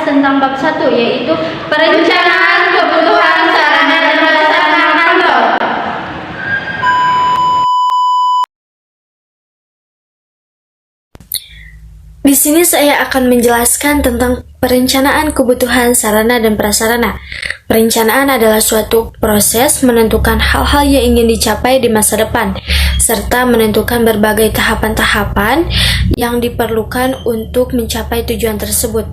tentang bab 1, yaitu perencanaan kebutuhan sarana dan prasarana kantor. Di sini saya akan menjelaskan tentang perencanaan kebutuhan sarana dan prasarana. Perencanaan adalah suatu proses menentukan hal-hal yang ingin dicapai di masa depan, serta menentukan berbagai tahapan-tahapan yang diperlukan untuk mencapai tujuan tersebut.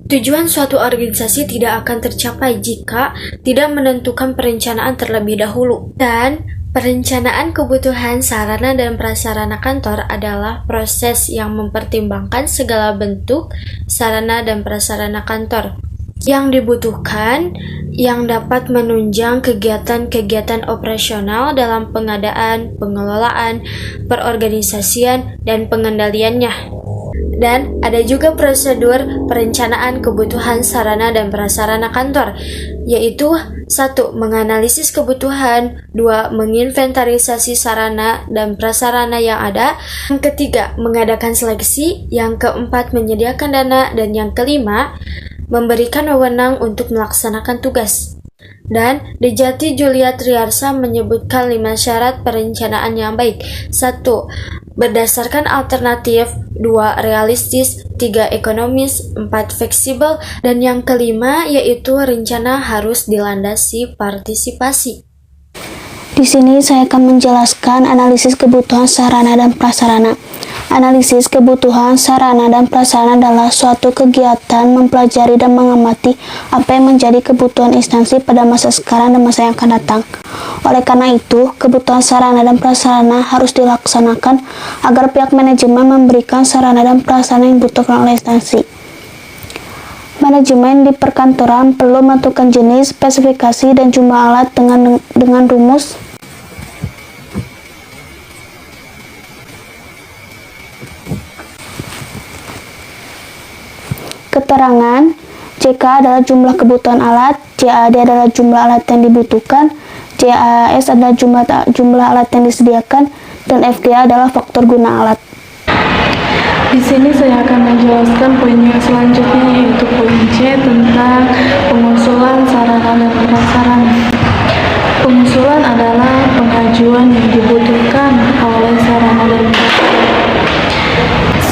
Tujuan suatu organisasi tidak akan tercapai jika tidak menentukan perencanaan terlebih dahulu. Dan perencanaan kebutuhan sarana dan prasarana kantor adalah proses yang mempertimbangkan segala bentuk sarana dan prasarana kantor yang dibutuhkan yang dapat menunjang kegiatan-kegiatan operasional dalam pengadaan, pengelolaan, perorganisasian, dan pengendaliannya. Dan ada juga prosedur perencanaan kebutuhan sarana dan prasarana kantor, yaitu 1. Menganalisis kebutuhan, 2. Menginventarisasi sarana dan prasarana yang ada, yang ketiga, mengadakan seleksi, yang keempat, menyediakan dana, dan yang kelima, memberikan wewenang untuk melaksanakan tugas. Dan Dejati Julia Triarsa menyebutkan 5 syarat perencanaan yang baik. 1. Berdasarkan alternatif, 2. Realistis, 3. Ekonomis, 4. Fleksibel, dan yang kelima yaitu rencana harus dilandasi partisipasi. Di sini saya akan menjelaskan analisis kebutuhan sarana dan prasarana. Analisis kebutuhan sarana dan prasarana adalah suatu kegiatan mempelajari dan mengamati apa yang menjadi kebutuhan instansi pada masa sekarang dan masa yang akan datang. Oleh karena itu, kebutuhan sarana dan prasarana harus dilaksanakan agar pihak manajemen memberikan sarana dan prasarana yang dibutuhkan oleh instansi. Manajemen di perkantoran perlu menentukan jenis, spesifikasi, dan jumlah alat dengan rumus keterangan. CK adalah jumlah kebutuhan alat, CAD adalah jumlah alat yang dibutuhkan, CAS adalah jumlah alat yang disediakan, dan FGA adalah faktor guna alat. Di sini saya akan menjelaskan poin yang selanjutnya, yaitu poin C tentang pengusulan sarana dan prasarana. Pengusulan adalah pengajuan yang dibutuhkan oleh sarana dan prasarana.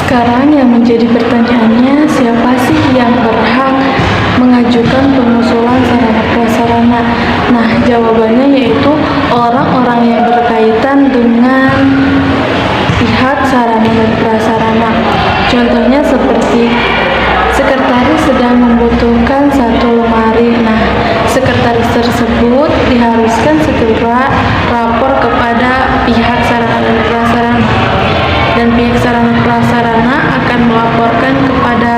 Sekarang yang menjadi pertanyaannya, siapa sih yang berhak mengajukan pengusulan sarana prasarana? Nah, jawabannya yaitu orang-orang yang berkaitan dengan pihak sarana dan prasarana. Contohnya seperti sekretaris sedang membutuhkan satu lemari. Nah, sekretaris tersebut diharuskan segera lapor kepada pihak sarana dan prasarana, dan pihak sarana prasarana akan melaporkan kepada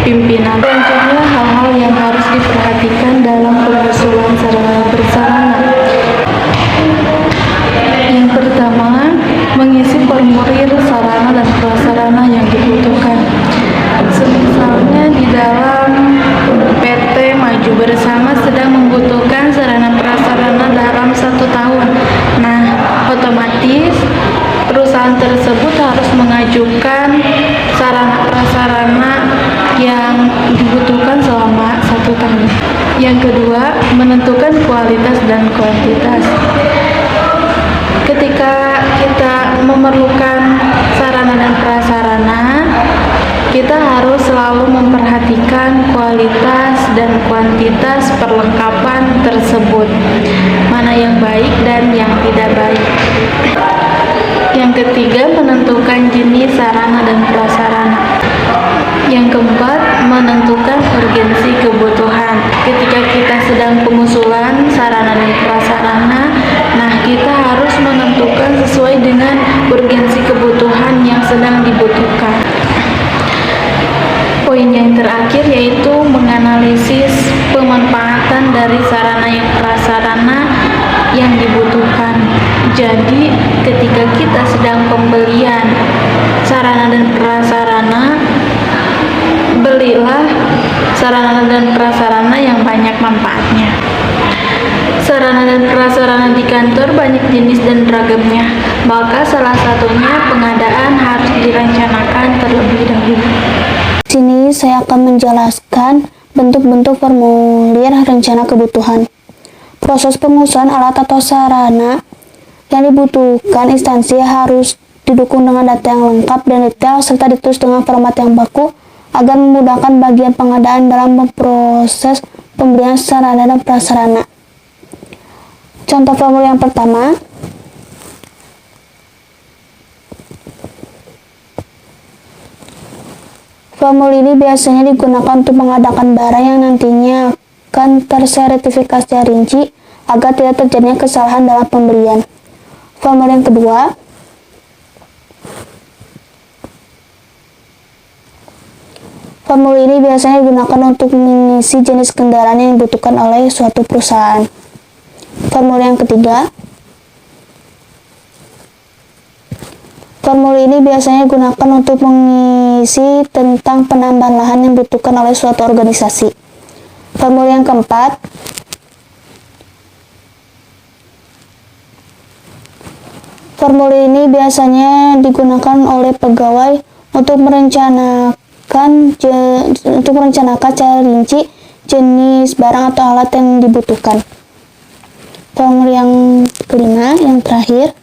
pimpinan. Selanjutnya, hal-hal yang harus diperhatikan dalam pengusulan sarana dan prasarana. Yang pertama, mengisi formulir sarana dan prasarana yang dibutuhkan. Misalnya di dalam PT Maju Bersama sedang membutuhkan sarana prasarana dalam 1 tahun. Nah, otomatis perusahaan tersebut harus mengajukan sarana prasarana yang dibutuhkan selama 1 tahun. Yang kedua, menentukan kualitas dan kuantitas. Ketika kita memerlukan sarana dan prasarana, kita harus selalu memperhatikan kualitas dan kuantitas perlengkapan tersebut, mana yang baik dan yang tidak baik. Yang ketiga, menentukan jenis sarana dan prasarana. Yang keempat, menentukan urgensi kebutuhan. Ketika kita sedang pengusulan sarana dan prasarana, nah kita harus menentukan sesuai dengan urgensi kebutuhan yang sedang dibutuhkan. Poin yang terakhir yaitu menganalisis pemanfaatan dari sarana yang prasarana yang dibutuhkan. Jadi, ketika kita sedang pembelian sarana dan prasarana, belilah sarana dan prasarana yang banyak manfaatnya. Sarana dan prasarana di kantor banyak jenis dan ragamnya, maka salah satunya pengadaan harus direncanakan terlebih dahulu. Di sini saya akan menjelaskan dan bentuk-bentuk formulir rencana kebutuhan. Proses pengusulan alat atau sarana yang dibutuhkan instansi harus didukung dengan data yang lengkap dan detail serta ditulis dengan format yang baku agar memudahkan bagian pengadaan dalam proses pembelian sarana dan prasarana. Contoh formulir yang pertama, formulir ini biasanya digunakan untuk mengadakan barang yang nantinya akan tersertifikasi rinci agar tidak terjadinya kesalahan dalam pembelian. Formulir yang kedua, formulir ini biasanya digunakan untuk mengisi jenis kendaraan yang dibutuhkan oleh suatu perusahaan. Formulir yang ketiga, formulir ini biasanya digunakan untuk mengisi tentang penambahan lahan yang dibutuhkan oleh suatu organisasi. Formulir yang keempat, formulir ini biasanya digunakan oleh pegawai untuk merencanakan secara rinci jenis barang atau alat yang dibutuhkan. Formulir yang kelima, yang terakhir,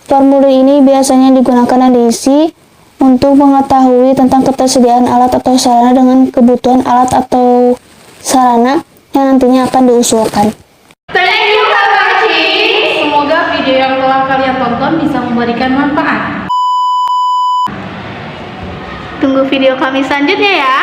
formulir ini biasanya digunakan dan diisi untuk mengetahui tentang ketersediaan alat atau sarana dengan kebutuhan alat atau sarana yang nantinya akan diusulkan. Thank you for watching. Semoga video yang telah kalian tonton bisa memberikan manfaat. Tunggu video kami selanjutnya ya.